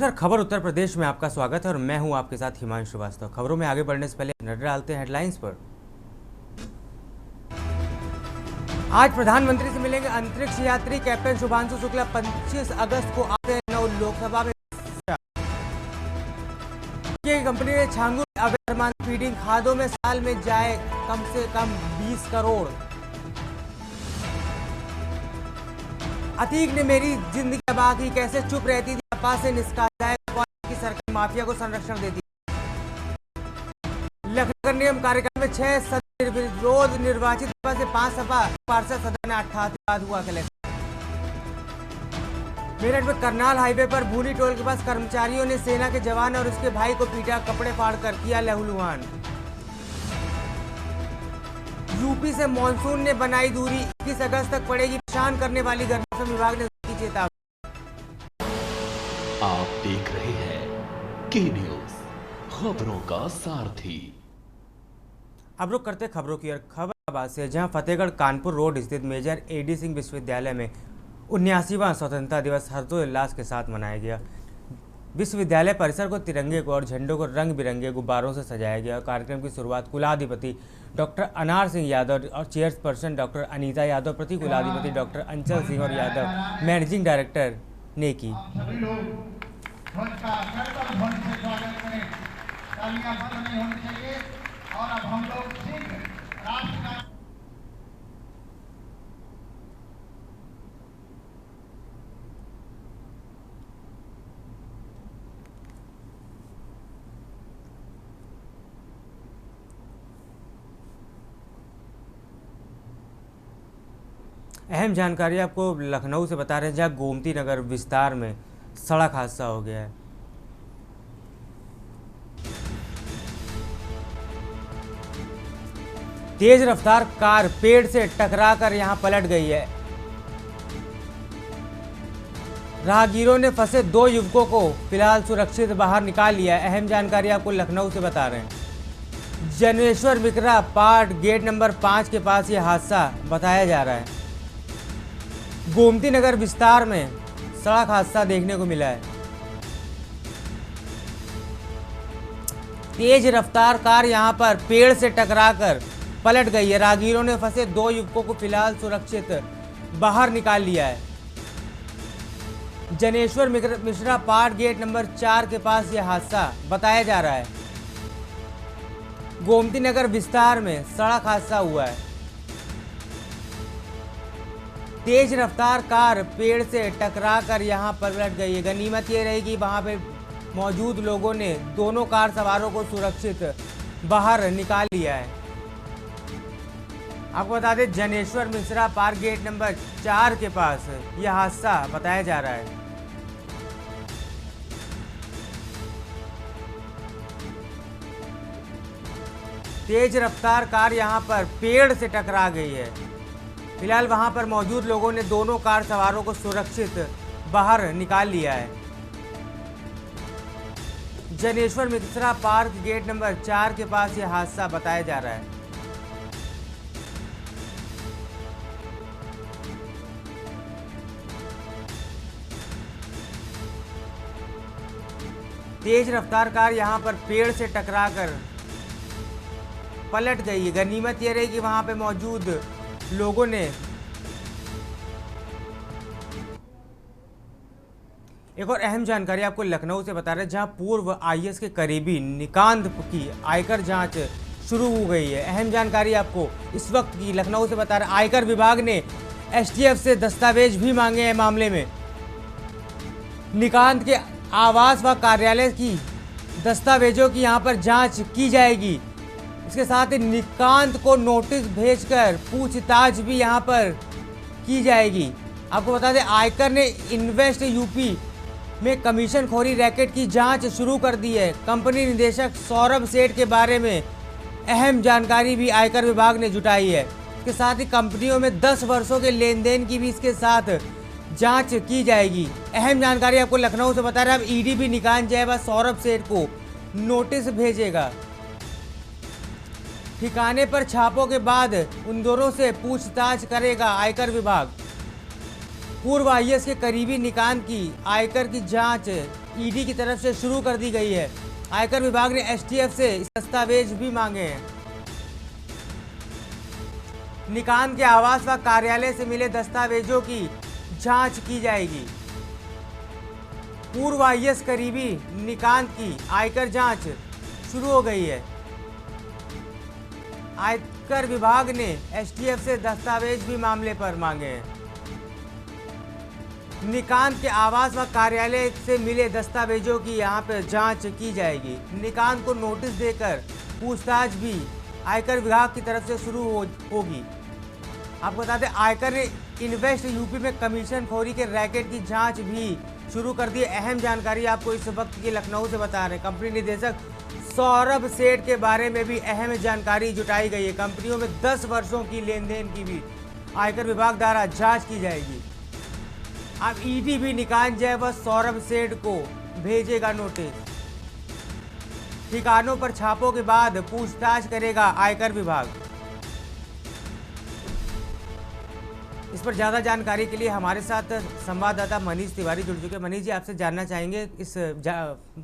Sir, खबर उत्तर प्रदेश में आपका स्वागत है और मैं हूं आपके साथ हिमांशु श्रीवास्तव। खबरों में आगे बढ़ने से पहले नजर डालते हैं हेडलाइंस पर। आज प्रधानमंत्री से मिलेंगे अंतरिक्ष यात्री कैप्टन शुभांशु शुक्ला। 25 अगस्त को आते हैं नौ लोकसभा में। कंपनी ने छांगू अवैध फीडिंग खादों में साल में जाए कम से कम 20 करोड़। अतीक ने मेरी जिंदगी तबाह की, कैसे चुप रहती थी, सपा से निष्कासित की सरकार माफिया को संरक्षण देती। लखनऊ निगम कार्यक्रम में 6 विरोध, निर्वाचित सपा से 5 सपा पार्षद सदन में 88 बाद हुआ कलेक्शन। मेरठ में करनाल हाईवे पर भूनी टोल के पास कर्मचारियों ने सेना के जवान और उसके भाई को पीटा, कपड़े फाड़कर किया लहूलुहान। यूपी से मानसून ने बनाई दूरी, 21 अगस्त तक पड़ेगी परेशान करने वाली गर्मी। मौसम विभाग ने की चेतावनी। आप देख रहे हैं के न्यूज, खबरों का सारथी। अब रुक करते खबरों की और खबर से, जहां फतेहगढ़ कानपुर रोड स्थित मेजर एडी सिंह विश्वविद्यालय में 79वां स्वतंत्रता दिवस हर्षोल्लास के साथ मनाया गया। विश्वविद्यालय परिसर को तिरंगे को और झंडों को रंग बिरंगे गुब्बारों से सजाया गया। कार्यक्रम की शुरुआत कुलाधिपति डॉक्टर अनार सिंह यादव और चेयरपर्सन डॉक्टर अनीता यादव, प्रति कुलाधिपति डॉक्टर अंचल सिंह और यादव, मैनेजिंग डायरेक्टर ने की। अहम जानकारी आपको लखनऊ से बता रहे हैं, जहां गोमती नगर विस्तार में सड़क हादसा हो गया है। तेज रफ्तार कार पेड़ से टकराकर यहां पलट गई है। राहगीरों ने फंसे 2 युवकों को फिलहाल सुरक्षित बाहर निकाल लिया है। अहम जानकारी आपको लखनऊ से बता रहे हैं, जनेश्वर मिकरा पार्ट गेट नंबर 5 के पास यह हादसा बताया जा रहा है। गोमती नगर विस्तार में सड़क हादसा देखने को मिला है। तेज रफ्तार कार यहां पर पेड़ से टकराकर पलट गई है। राहगीरों ने फंसे 2 युवकों को फिलहाल सुरक्षित बाहर निकाल लिया है। Janeshwar Mishra park gate number 4 के पास यह हादसा बताया जा रहा है। गोमती नगर विस्तार में सड़क हादसा हुआ है। तेज रफ्तार कार पेड़ से टकराकर यहां पर पलट गई है। गनीमत ये रही कि वहां पे मौजूद लोगों ने दोनों कार सवारों को सुरक्षित बाहर निकाल लिया है। आपको बता दें, Janeshwar Mishra park gate number 4 के पास यह हादसा बताया जा रहा है। तेज रफ्तार कार यहां पर पेड़ से टकरा गई है। फिलहाल वहां पर मौजूद लोगों ने दोनों कार सवारों को सुरक्षित बाहर निकाल लिया है। Janeshwar Mishra park gate number 4 के पास यह हादसा बताया जा रहा है। तेज रफ्तार कार यहां पर पेड़ से टकराकर पलट गई है। गनीमत यह रही कि वहां पे मौजूद लोगों ने एक और अहम जानकारी आपको लखनऊ से बता रहे हैं, जहां पूर्व आईएएस के करीबी निकांत की आयकर जांच शुरू हो गई है। अहम जानकारी आपको इस वक्त की लखनऊ से बता रहे हैं, आयकर विभाग ने एसटीएफ से दस्तावेज भी मांगे हैं। मामले में निकांत के आवास व कार्यालय की दस्तावेजों की यहां पर जांच की जाएगी। इसके साथ ही निकांत को नोटिस भेजकर पूछताछ भी यहां पर की जाएगी। आपको बता दें, आयकर ने इन्वेस्ट यूपी में कमीशन खोरी रैकेट की जांच शुरू कर दी है। कंपनी निदेशक सौरभ सेठ के बारे में अहम जानकारी भी आयकर विभाग ने जुटाई है। इसके साथ ही कंपनियों में 10 वर्षों के लेन देन की भी इसके साथ जांच की जाएगी। अहम जानकारी आपको लखनऊ से बता रहे हैं, अब ईडी भी निकांत जय व सौरभ सेठ को नोटिस भेजेगा। ठिकाने पर छापों के बाद उन दोनों से पूछताछ करेगा आयकर विभाग। पूर्व आईएएस के करीबी निकांत की आयकर की जांच ईडी की तरफ से शुरू कर दी गई है। आयकर विभाग ने एसटीएफ से दस्तावेज भी मांगे हैं। निकांत के आवास व कार्यालय से मिले दस्तावेजों की जांच की जाएगी। पूर्व आईएएस करीबी निकांत की आयकर जांच शुरू हो गई है। आयकर विभाग ने एसटीएफ से दस्तावेज भी मामले पर मांगे हैं। निकांत के आवास व कार्यालय से मिले दस्तावेजों की यहां पर जांच की जाएगी। निकांत को नोटिस देकर पूछताछ भी आयकर विभाग की तरफ से शुरू होगी। आपको बता दें, आयकर ने इन्वेस्ट यूपी में कमीशन खोरी के रैकेट की जांच भी शुरू कर दी। अहम जानकारी आपको इस वक्त की लखनऊ से बता रहे हैं। कंपनी निदेशक सौरभ सेठ के बारे में भी अहम जानकारी जुटाई गई है। कंपनियों में 10 वर्षों की लेन देन की भी आयकर विभाग द्वारा जांच की जाएगी। अब ईडी भी निकांत जय व सौरभ सेठ को भेजेगा नोटिस। ठिकानों पर छापों के बाद पूछताछ करेगा आयकर विभाग। इस पर ज्यादा जानकारी के लिए हमारे साथ संवाददाता मनीष तिवारी जुड़ चुके हैं। मनीष जी, आपसे जानना चाहेंगे इस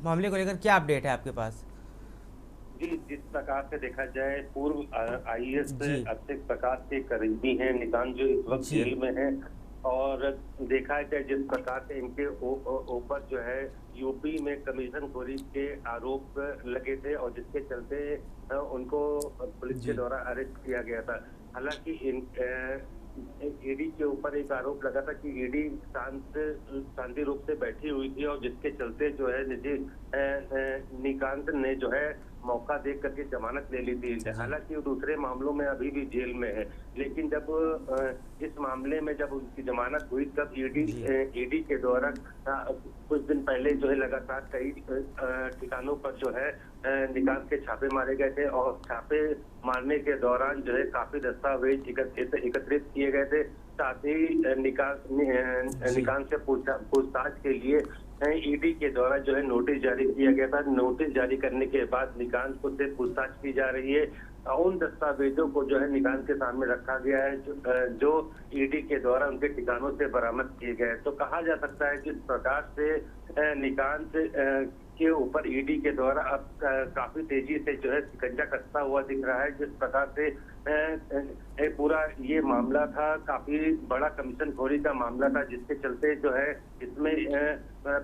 मामले को लेकर क्या अपडेट है आपके पास? जी, जिस प्रकार से देखा जाए, पूर्व आईएएस अभिषेक प्रकाश के करीबी हैं निकांत, जो इस वक्त जेल में है। और देखा जाए जिस प्रकार से इनके ऊपर जो है यूपी में कमीशन खोरी के आरोप लगे थे और जिसके चलते उनको पुलिस के द्वारा अरेस्ट किया गया था। हालांकि ईडी के ऊपर एक आरोप लगा था कि ईडी शांति रूप से बैठी हुई थी और जिसके चलते जो है निकांत ने जो है मौका देख करके जमानत ले ली थी। हालांकि वो दूसरे मामलों में अभी भी जेल में है, लेकिन जब इस मामले में जब उनकी जमानत हुई तब ईडी के द्वारा कुछ दिन पहले जो है लगातार कई ठिकानों पर जो है निकांत के छापे मारे गए थे और छापे मारने के दौरान जो है काफी दस्तावेज एकत्रित किए गए थे। साथ ही निकांत से पूछताछ के लिए ईडी के द्वारा जो है नोटिस जारी किया गया था। नोटिस जारी करने के बाद निकांत को से पूछताछ की जा रही है। उन दस्तावेजों को जो है निकांत के सामने रखा गया है जो ईडी के द्वारा उनके ठिकानों से बरामद किए गए। तो कहा जा सकता है कि इस प्रकार से निकांत के ऊपर ईडी के द्वारा अब काफी तेजी से जो है शिकंजा कसता हुआ दिख रहा है। जिस प्रकार से पूरा ये मामला था, काफी बड़ा कमीशन खोरी का मामला था, जिसके चलते जो है इसमें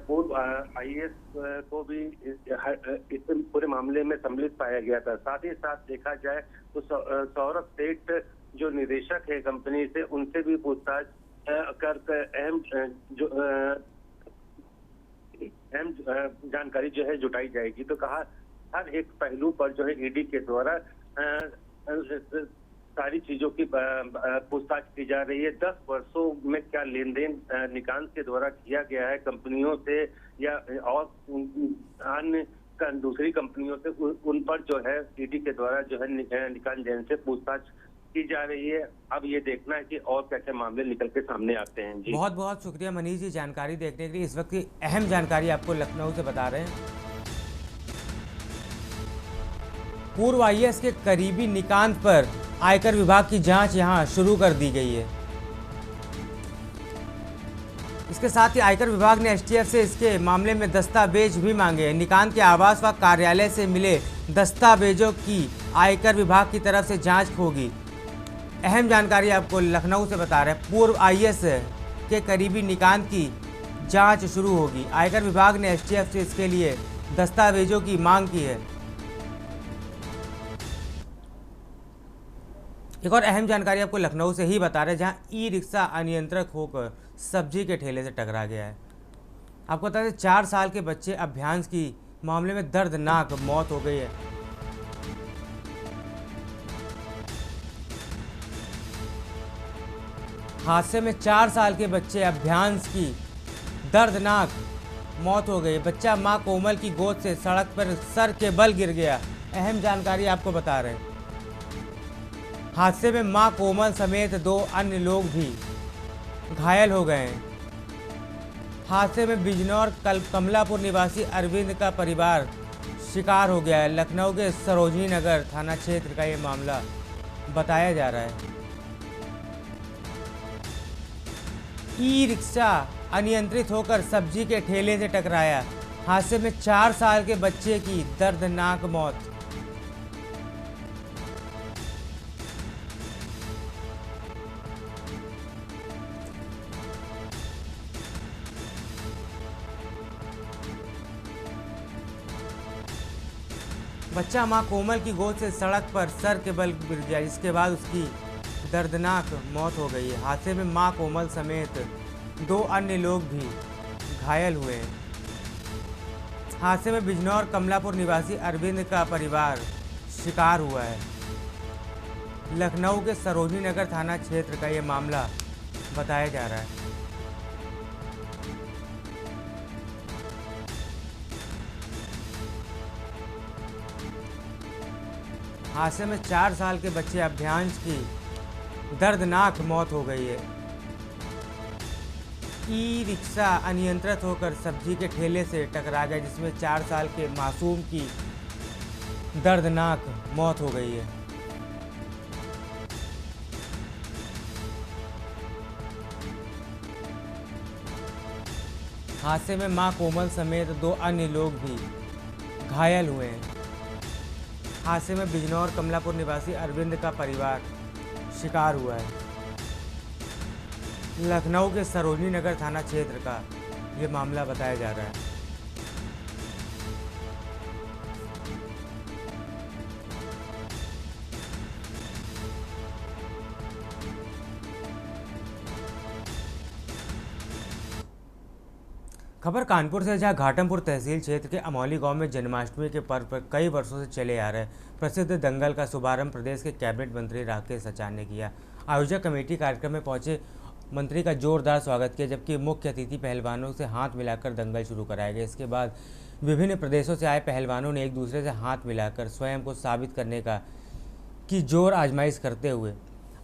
पूर्व आईएएस को भी इस पूरे मामले में सम्मिलित पाया गया था। साथ ही साथ देखा जाए तो सौरभ सेठ जो निदेशक है कंपनी से, उनसे भी पूछताछ कर अहम जानकारी जो है जुटाई जाएगी। तो कहा हर एक पहलू पर जो है ईडी के द्वारा सारी चीजों की पूछताछ की जा रही है। 10 वर्षों में क्या लेन देन निकांत के द्वारा किया गया है कंपनियों से या और अन्य दूसरी कंपनियों से, उन पर जो है ईडी के द्वारा जो है निकांत जैन से पूछताछ की जा रही है। अब ये देखना है कि और क्या क्या मामले निकल के सामने आते हैं। जी, बहुत बहुत शुक्रिया मनीष जी जानकारी देखने के लिए। इस वक्त की अहम जानकारी आपको लखनऊ से बता रहे हैं। पूर्व आईएएस के करीबी निकांत पर आयकर विभाग की जांच यहां शुरू कर दी गई है। इसके साथ ही आयकर विभाग ने एसटीएफ से इसके मामले में दस्तावेज भी मांगे हैं। निकांत के आवास व कार्यालय से मिले दस्तावेजों की आयकर विभाग की तरफ से जांच होगी। अहम जानकारी आपको लखनऊ से बता रहे हैं। पूर्व आईएएस के करीबी निकांत की जांच शुरू होगी। आयकर विभाग ने एसटीएफ से इसके लिए दस्तावेजों की मांग की है। एक और अहम जानकारी आपको लखनऊ से ही बता रहे हैं, जहां ई रिक्शा अनियंत्रित होकर सब्जी के ठेले से टकरा गया है। आपको बता दें 4 साल के बच्चे अभ्यांश की मामले में दर्दनाक मौत हो गई है। हादसे में 4 साल के बच्चे अभ्यांश की दर्दनाक मौत हो गई। बच्चा मां कोमल की गोद से सड़क पर सर के बल गिर गया। अहम जानकारी आपको बता रहे हैं। हादसे में मां कोमल समेत 2 अन्य लोग भी घायल हो गए हैं। हादसे में बिजनौर कमलापुर निवासी अरविंद का परिवार शिकार हो गया है। लखनऊ के सरोजनी नगर थाना क्षेत्र का ये मामला बताया जा रहा है। ई रिक्शा अनियंत्रित होकर सब्जी के ठेले से टकराया। हादसे में 4 साल के बच्चे की दर्दनाक मौत। बच्चा मां कोमल की गोद से सड़क पर सर के बल गिर गया, जिसके बाद उसकी दर्दनाक मौत हो गई है। हादसे में मां कोमल समेत 2 अन्य लोग भी घायल हुए हैं। हादसे में बिजनौर कमलापुर निवासी अरविंद का परिवार शिकार हुआ है। लखनऊ के सरोजनी नगर थाना क्षेत्र का यह मामला बताया जा रहा है। हादसे में 4 साल के बच्चे अभ्यांश की दर्दनाक मौत हो गई है। ई रिक्शा अनियंत्रित होकर सब्जी के ठेले से टकरा गया, जिसमें 4 साल के मासूम की दर्दनाक मौत हो गई है। हादसे में मां कोमल समेत 2 अन्य लोग भी घायल हुए हैं। हादसे में बिजनौर कमलापुर निवासी अरविंद का परिवार शिकार हुआ है। लखनऊ के सरोजनी नगर थाना क्षेत्र का ये मामला बताया जा रहा है। खबर कानपुर से, जहां घाटमपुर तहसील क्षेत्र के अमौली गांव में जन्माष्टमी के पर्व पर कई वर्षों से चले आ रहे प्रसिद्ध दंगल का शुभारंभ प्रदेश के कैबिनेट मंत्री राकेश सचान ने किया। आयोजक कमेटी कार्यक्रम में पहुंचे मंत्री का जोरदार स्वागत किया, जबकि मुख्य अतिथि पहलवानों से हाथ मिलाकर दंगल शुरू कराया गया। इसके बाद विभिन्न प्रदेशों से आए पहलवानों ने एक दूसरे से हाथ मिलाकर स्वयं को साबित करने की जोर आजमाइश करते हुए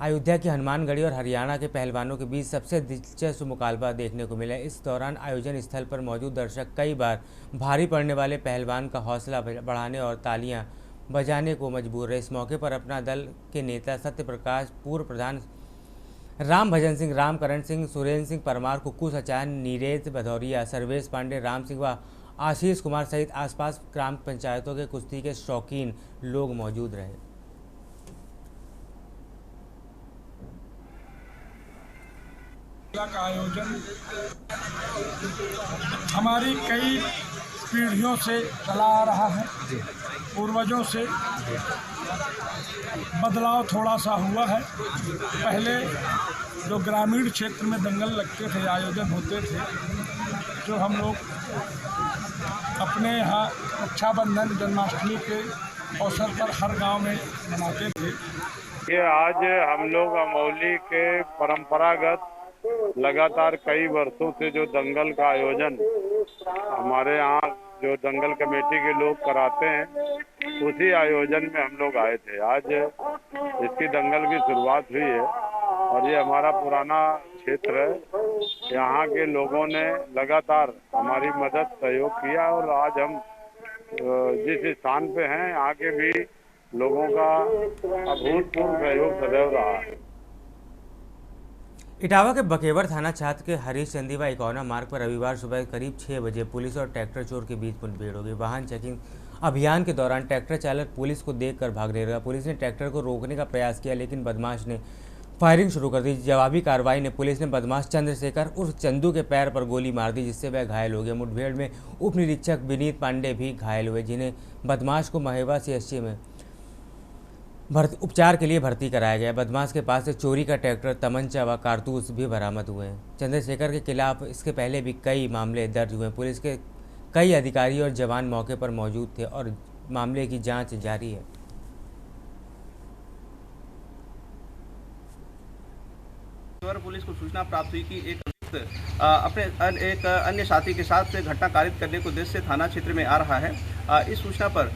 अयोध्या की हनुमानगढ़ी और हरियाणा के पहलवानों के बीच सबसे दिलचस्प मुकाबला देखने को मिला। इस दौरान आयोजन स्थल पर मौजूद दर्शक कई बार भारी पड़ने वाले पहलवान का हौसला बढ़ाने और तालियां बजाने को मजबूर रहे। इस मौके पर अपना दल के नेता सत्य प्रकाश, पूर्व प्रधान राम भजन सिंह, रामकरण सिंह, सुरेंद्र सिंह परमार, कुक्कू सचान, नीरेश भदौरिया, सर्वेश पांडे, राम सिंह व आशीष कुमार सहित आसपास ग्राम पंचायतों के कुश्ती के शौकीन लोग मौजूद रहे। का आयोजन हमारी कई पीढ़ियों से चला आ रहा है। पूर्वजों से बदलाव थोड़ा सा हुआ है। पहले जो ग्रामीण क्षेत्र में दंगल लगते थे, आयोजन होते थे, जो हम लोग अपने यहाँ रक्षाबंधन, जन्माष्टमी के अवसर पर हर गांव में मनाते थे। ये आज हम लोग अमौली के परंपरागत लगातार कई वर्षों से जो दंगल का आयोजन हमारे यहाँ जो दंगल कमेटी के लोग कराते हैं, उसी आयोजन में हम लोग आए थे। आज इसकी दंगल की शुरुआत हुई है और ये हमारा पुराना क्षेत्र है। यहाँ के लोगों ने लगातार हमारी मदद सहयोग किया और आज हम जिस स्थान पे हैं, यहाँ के भी लोगों का अभूतपूर्व सहयोग सदैव रहा है। इटावा के बकेवर थाना क्षेत्र के हरीश चंदी व इकौना मार्ग पर रविवार सुबह करीब 6 बजे पुलिस और ट्रैक्टर चोर के बीच मुठभेड़ हो गई। वाहन चेकिंग अभियान के दौरान ट्रैक्टर चालक पुलिस को देखकर भागने लगा। पुलिस ने ट्रैक्टर को रोकने का प्रयास किया, लेकिन बदमाश ने फायरिंग शुरू कर दी। जवाबी कार्रवाई में पुलिस ने बदमाश चंद्रशेखर उर्फ चंदू के पैर पर गोली मार दी, जिससे वह घायल हो गया। मुठभेड़ में उप निरीक्षक विनीत पांडे भी घायल हुए, जिन्हें बदमाश को महेवा CHC में उपचार के लिए भर्ती कराया गया। बदमाश के पास से चोरी का ट्रैक्टर, तमंचा व कारतूस भी बरामद हुए हैं। चंद्रशेखर के खिलाफ इसके पहले भी कई मामले दर्ज हुए। पुलिस के कई अधिकारी और जवान मौके पर मौजूद थे और मामले की जांच जारी है। पुलिस को सूचना प्राप्त हुई कि एक अपने एक अन्य साथी के साथ घटना कारित करने को उद्देश्य से थाना क्षेत्र में आ रहा है। इस सूचना पर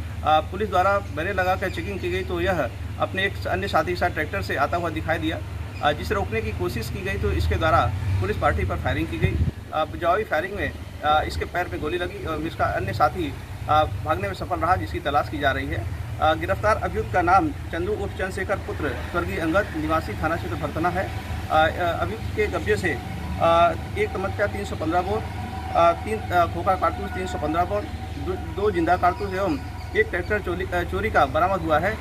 पुलिस द्वारा बैरियर लगाकर चेकिंग की गई तो यह अपने एक अन्य साथी के साथ ट्रैक्टर से आता हुआ दिखाई दिया। जिसे रोकने की कोशिश की गई तो इसके द्वारा पुलिस पार्टी पर फायरिंग की गई। जवाबी फायरिंग में इसके पैर में गोली लगी और इसका अन्य साथी भागने में सफल रहा, जिसकी तलाश की जा रही है। गिरफ्तार अभियुक्त का नाम चंदू उर्फ चंद्रशेखर पुत्र स्वर्गीय अंगद निवासी थाना क्षेत्र भरतना है। अभियुक्त के कब्जे से एक तमंचा 315 बोर, 3 खोखा कारतूस 315 बोर, 2 जिंदा कारतूस एवं एक ट्रैक्टर चोरी का बरामद हुआ है।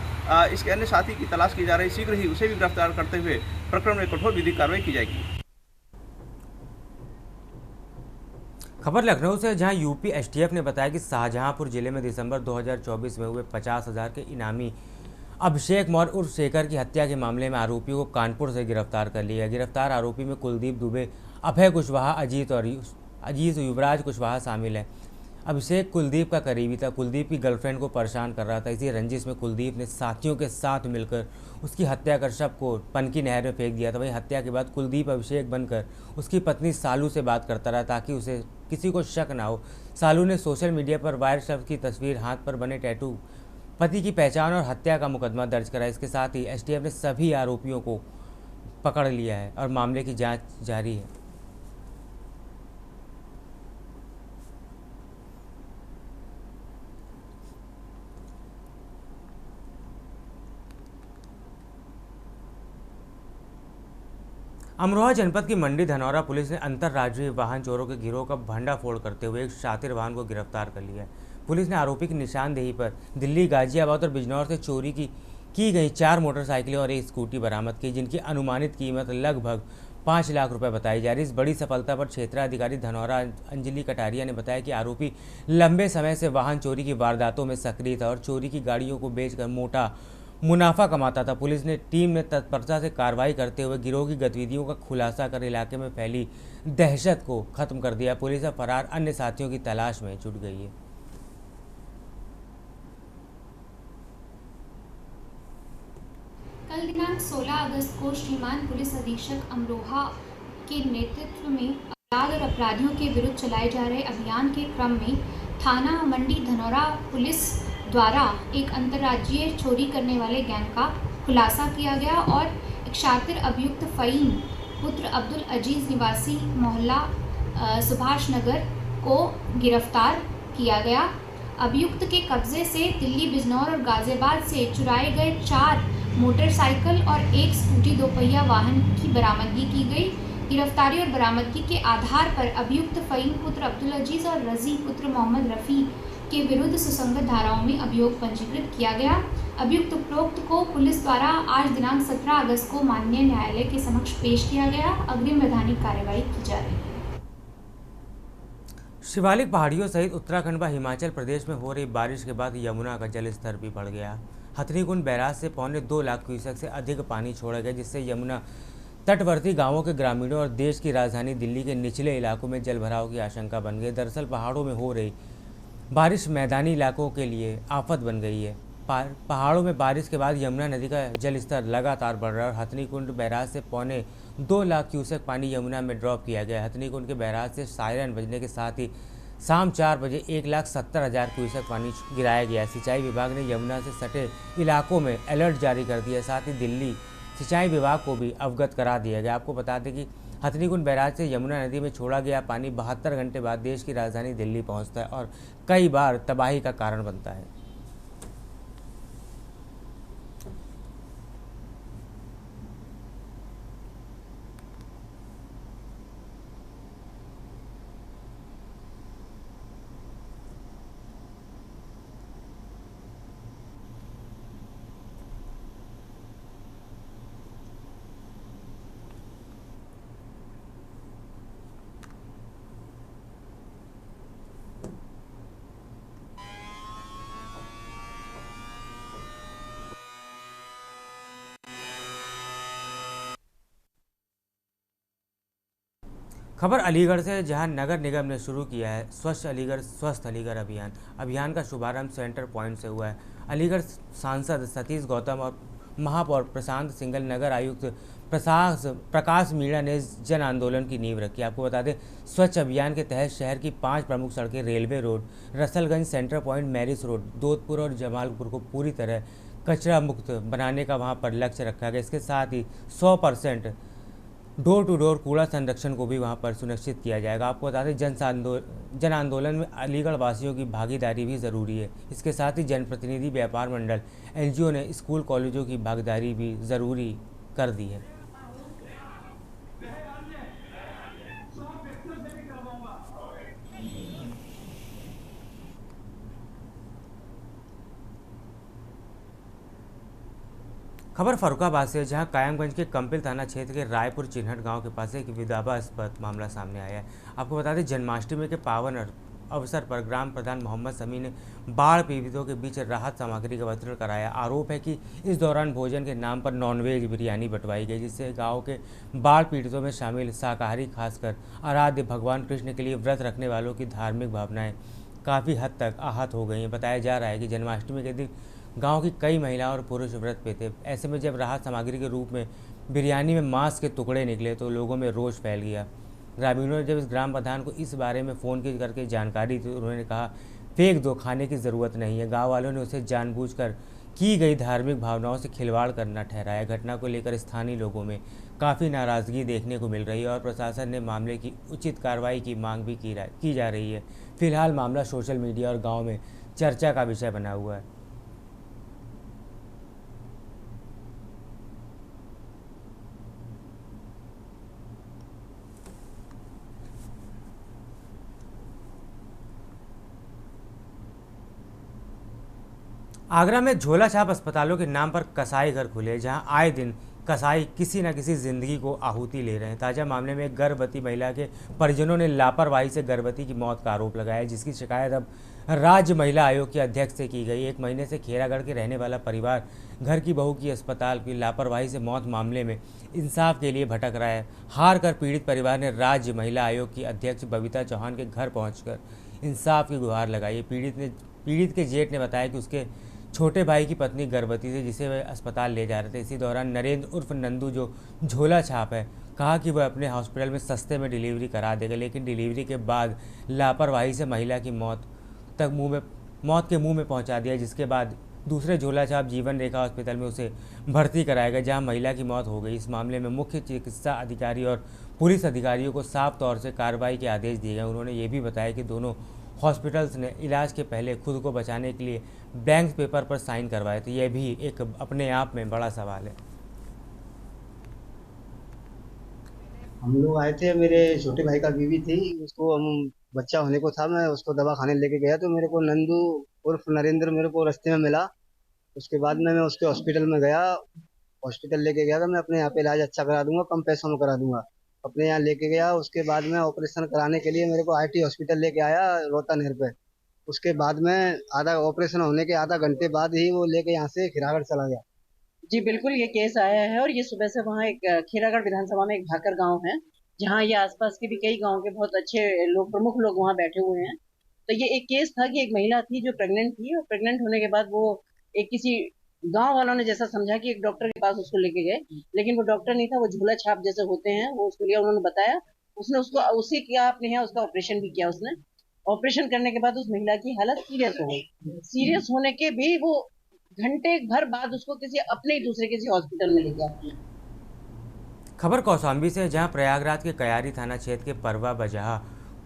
इसके अन्य साथी की तलाश की जा रही, शीघ्र ही उसे भी गिरफ्तार करते हुए प्रकरण में कठोर विधिक कार्रवाई की जाएगी। खबर लखनऊ से, जहां यूपी एसटीएफ ने बताया कि शाहजहांपुर जिले में दिसंबर 2024 में हुए 50,000 के इनामी अभिषेक मौर्य उर्फ शेखर की हत्या के मामले में आरोपियों को कानपुर से गिरफ्तार कर लिया। गिरफ्तार आरोपी में कुलदीप दुबे, अभय कुशवाहा, अजीत युवराज कुशवाहा शामिल है। अभिषेक कुलदीप का करीबी था। कुलदीप की गर्लफ्रेंड को परेशान कर रहा था। इसी रंजिश में कुलदीप ने साथियों के साथ मिलकर उसकी हत्या कर शव को पनकी नहर में फेंक दिया था। वहीं हत्या के बाद कुलदीप अभिषेक बनकर उसकी पत्नी सालू से बात करता रहा ताकि उसे किसी को शक ना हो। सालू ने सोशल मीडिया पर वायरल शव की तस्वीर, हाथ पर बने टैटू, पति की पहचान और हत्या का मुकदमा दर्ज करा। इसके साथ ही एसटीएफ ने सभी आरोपियों को पकड़ लिया है और मामले की जांच जारी है। अमरोहा जनपद की मंडी धनौरा पुलिस ने अंतर्राज्यीय वाहन चोरों के गिरोह का भंडाफोड़ करते हुए एक शातिर वाहन को गिरफ्तार कर लिया है। पुलिस ने आरोपी की निशानदेही पर दिल्ली, गाजियाबाद और बिजनौर से चोरी की गई 4 मोटरसाइकिलें और एक स्कूटी बरामद की, जिनकी अनुमानित कीमत लगभग 5 लाख रुपए बताई जा रही है। इस बड़ी सफलता पर क्षेत्राधिकारी धनौरा अंजलि कटारिया ने बताया कि आरोपी लंबे समय से वाहन चोरी की वारदातों में सक्रिय था और चोरी की गाड़ियों को बेचकर मोटा मुनाफा कमाता था। पुलिस ने टीम ने तत्परता से कार्रवाई करते हुए गिरोह की गतिविधियों का खुलासा कर इलाके में फैली दहशत को खत्म कर दिया। पुलिस अब फरार अन्य साथियों की तलाश में जुट गई है। कल दिनांक 16 अगस्त को श्रीमान पुलिस अधीक्षक अमरोहा के नेतृत्व में अपराध और अपराधियों के विरुद्ध चलाए जा रहे अभियान के क्रम में थाना मंडी धनौरा पुलिस द्वारा एक अंतर्राज्यीय चोरी करने वाले गैंग का खुलासा किया गया और एक शातिर अभियुक्त फ़हीम पुत्र अब्दुल अजीज़ निवासी मोहल्ला सुभाष नगर को गिरफ्तार किया गया। अभियुक्त के कब्जे से दिल्ली, बिजनौर और गाजियाबाद से चुराए गए 4 मोटरसाइकिल और एक स्कूटी 2 पहिया वाहन की बरामदगी की गई। गिरफ्तारी और बरामदगी के आधार पर अभियुक्त फ़हीम पुत्र अब्दुल अजीज़ और रज़ी पुत्र मोहम्मद रफ़ी के विरुद्ध सुसंगत धाराओं में अभियोग पंजीकृत किया गया। अभियुक्त उपरोक्त को पुलिस द्वारा आज दिनांक 17 अगस्त को माननीय न्यायालय के समक्ष पेश किया गया। अग्रिम वैधानिक कार्यवाही की जा रही है। शिवालिक पहाड़ियों सहित उत्तराखंड व हिमाचल प्रदेश में हो रही बारिश के बाद यमुना का जल स्तर भी बढ़ गया। हथनीकुंड बैराज से 2.25 लाख क्यूसेक से अधिक पानी छोड़ा गया, जिससे यमुना तटवर्ती गांवों के ग्रामीणों और देश की राजधानी दिल्ली के निचले इलाकों में जल भराव की आशंका बन गई। दरअसल पहाड़ों में हो रही बारिश मैदानी इलाकों के लिए आफत बन गई है। पहाड़ों में बारिश के बाद यमुना नदी का जल स्तर लगातार बढ़ रहा है और हथनीकुंड बैराज से 2.25 लाख क्यूसेक पानी यमुना में ड्रॉप किया गया है। हथनीकुंड के बैराज से सायरन बजने के साथ ही शाम 4 बजे 1,70,000 क्यूसेक पानी गिराया गया। सिंचाई विभाग ने यमुना से सटे इलाकों में अलर्ट जारी कर दिया। साथ ही दिल्ली सिंचाई विभाग को भी अवगत करा दिया गया। आपको बता दें कि हथनीकुंड बैराज से यमुना नदी में छोड़ा गया पानी 72 घंटे बाद देश की राजधानी दिल्ली पहुंचता है और कई बार तबाही का कारण बनता है। खबर अलीगढ़ से, जहां नगर निगम ने शुरू किया है स्वच्छ अलीगढ़ स्वस्थ अलीगढ़ अभियान। अभियान का शुभारंभ सेंटर पॉइंट से हुआ है। अलीगढ़ सांसद सतीश गौतम और महापौर प्रशांत सिंघल, नगर आयुक्त प्रकाश मीणा ने जन आंदोलन की नींव रखी। आपको बता दें, स्वच्छ अभियान के तहत शहर की 5 प्रमुख सड़कें, railway road, Rasalganj, center point, Marris road, Dodhpur और जमालपुर को पूरी तरह कचरा मुक्त बनाने का वहां पर लक्ष्य रखा गया। इसके साथ ही 100% डोर टू डोर कूड़ा संरक्षण को भी वहां पर सुनिश्चित किया जाएगा। आपको बता दें, जन आंदोलन में अलीगढ़ वासियों की भागीदारी भी ज़रूरी है। इसके साथ ही जनप्रतिनिधि, व्यापार मंडल, एनजीओ ने स्कूल कॉलेजों की भागीदारी भी ज़रूरी कर दी है। खबर फर्रुखाबाद से, जहां कायमगंज के कंपिल थाना क्षेत्र के रायपुर चिन्हट गांव के पास एक विवादास्पद मामला सामने आया है। आपको बता दें, जन्माष्टमी के पावन अवसर पर ग्राम प्रधान मोहम्मद समी ने बाढ़ पीड़ितों के बीच राहत सामग्री का वितरण कराया। आरोप है कि इस दौरान भोजन के नाम पर नॉनवेज बिरयानी बंटवाई गई, जिससे गांव के बाढ़ पीड़ितों में शामिल शाकाहारी, खासकर आराध्य भगवान कृष्ण के लिए व्रत रखने वालों की धार्मिक भावनाएं काफ़ी हद तक आहत हो गई हैं। बताया जा रहा है कि जन्माष्टमी के दिन गांव की कई महिलाएं और पुरुष व्रत पे थे। ऐसे में जब राहत सामग्री के रूप में बिरयानी में मांस के टुकड़े निकले तो लोगों में रोष फैल गया। ग्रामीणों ने जब इस ग्राम प्रधान को इस बारे में फ़ोन करके जानकारी दी तो उन्होंने कहा, फेंक दो, खाने की ज़रूरत नहीं है। गाँव वालों ने उसे जानबूझकर की गई धार्मिक भावनाओं से खिलवाड़ करना ठहराया। घटना को लेकर स्थानीय लोगों में काफ़ी नाराज़गी देखने को मिल रही है और प्रशासन ने मामले की उचित कार्रवाई की मांग भी की जा रही है। फिलहाल मामला सोशल मीडिया और गाँव में चर्चा का विषय बना हुआ है। आगरा में झोला छाप अस्पतालों के नाम पर कसाई घर खुले, जहां आए दिन कसाई किसी न किसी जिंदगी को आहुति ले रहे हैं। ताज़ा मामले में एक गर्भवती महिला के परिजनों ने लापरवाही से गर्भवती की मौत का आरोप लगाया, जिसकी शिकायत अब राज्य महिला आयोग के अध्यक्ष से की गई। 1 महीने से खेरागढ़ के रहने वाला परिवार घर की बहू की अस्पताल की लापरवाही से मौत मामले में इंसाफ के लिए भटक रहा है। हार कर पीड़ित परिवार ने राज्य महिला आयोग की अध्यक्ष बबीता चौहान के घर पहुँचकर इंसाफ की गुहार लगाई। पीड़ित के जेठ ने बताया कि उसके छोटे भाई की पत्नी गर्भवती थी, जिसे वे अस्पताल ले जा रहे थे। इसी दौरान नरेंद्र उर्फ नंदू, जो झोला छाप है, कहा कि वह अपने हॉस्पिटल में सस्ते में डिलीवरी करा देगा, लेकिन डिलीवरी के बाद लापरवाही से महिला की मौत के मुंह में पहुंचा दिया, जिसके बाद दूसरे झोला छाप जीवन रेखा हॉस्पिटल में उसे भर्ती कराया गया, जहां महिला की मौत हो गई। इस मामले में मुख्य चिकित्सा अधिकारी और पुलिस अधिकारियों को साफ तौर से कार्रवाई के आदेश दिए गए। उन्होंने ये भी बताया कि दोनों हॉस्पिटल्स ने इलाज के पहले खुद को बचाने के लिए ब्लैंक पेपर पर साइन करवाए थे। यह भी एक अपने आप में बड़ा सवाल है। हम लोग आए थे, मेरे छोटे भाई का बीवी थी, उसको हम बच्चा होने को था, मैं उसको दवा खाने लेके गया तो मेरे को नंदू उर्फ नरेंद्र मेरे को रास्ते में मिला। उसके बाद मैं उसके हॉस्पिटल में गया, हॉस्पिटल लेके गया था। मैं अपने यहाँ पे इलाज अच्छा करा दूंगा, कम पैसों में करा दूंगा। अपने यहाँ लेके गया, उसके बाद में ऑपरेशन कराने के लिए मेरे को आईटी हॉस्पिटल लेके आया रोहता नहर पे। उसके बाद में आधा ऑपरेशन होने के आधा घंटे बाद ही वो लेके यहाँ से खिरागढ़ चला गया। जी बिल्कुल, ये केस आया है और ये सुबह से वहाँ एक खीरागढ़ विधानसभा में एक भाकर गांव है, जहाँ ये आसपास के भी कई गांव के बहुत अच्छे लोग, प्रमुख लोग वहाँ बैठे हुए हैं। तो ये एक केस था कि एक महिला थी जो प्रेग्नेंट थी, और प्रेग्नेंट होने के बाद वो एक किसी गांव वालों ने जैसा समझा कि एक डॉक्टर के पास उसको लेके गए, लेकिन वो डॉक्टर नहीं था, वो झूला छाप जैसे होते हैं, वो उसको लिया, उन्होंने बताया, उसने उसको उसी किया अपने यहाँ, उसका ऑपरेशन भी किया उसने। ऑपरेशन करने के बाद उस महिला की हालत सीरियस हो गई। सीरियस होने के भी वो घंटे भर बाद उसको किसी अपने ही दूसरे किसी हॉस्पिटल में ले गया। खबर कौशाम्बी से, जहां प्रयागराज के कयारी थाना क्षेत्र के परवा बजहा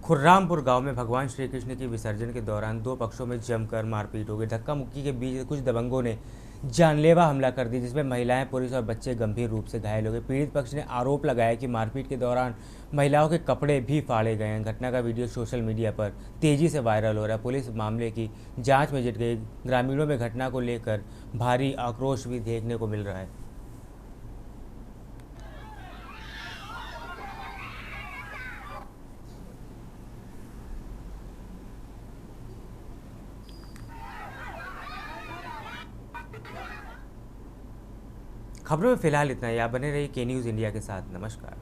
खुर्रामपुर गांव में भगवान श्री कृष्ण के विसर्जन के दौरान 2 पक्षों में जमकर मारपीट हो गई। धक्का मुक्की के बीच कुछ दबंगों ने जानलेवा हमला कर दिया, जिसमें महिलाएं, पुरुष और बच्चे गंभीर रूप से घायल हो गए। पीड़ित पक्ष ने आरोप लगाया कि मारपीट के दौरान महिलाओं के कपड़े भी फाड़े गए हैं। घटना का वीडियो सोशल मीडिया पर तेजी से वायरल हो रहा है। पुलिस मामले की जांच में जुट गई। ग्रामीणों में घटना को लेकर भारी आक्रोश भी देखने को मिल रहा है। खबरों में फिलहाल इतना ही। आप बने रहिए के न्यूज़ इंडिया के साथ। नमस्कार।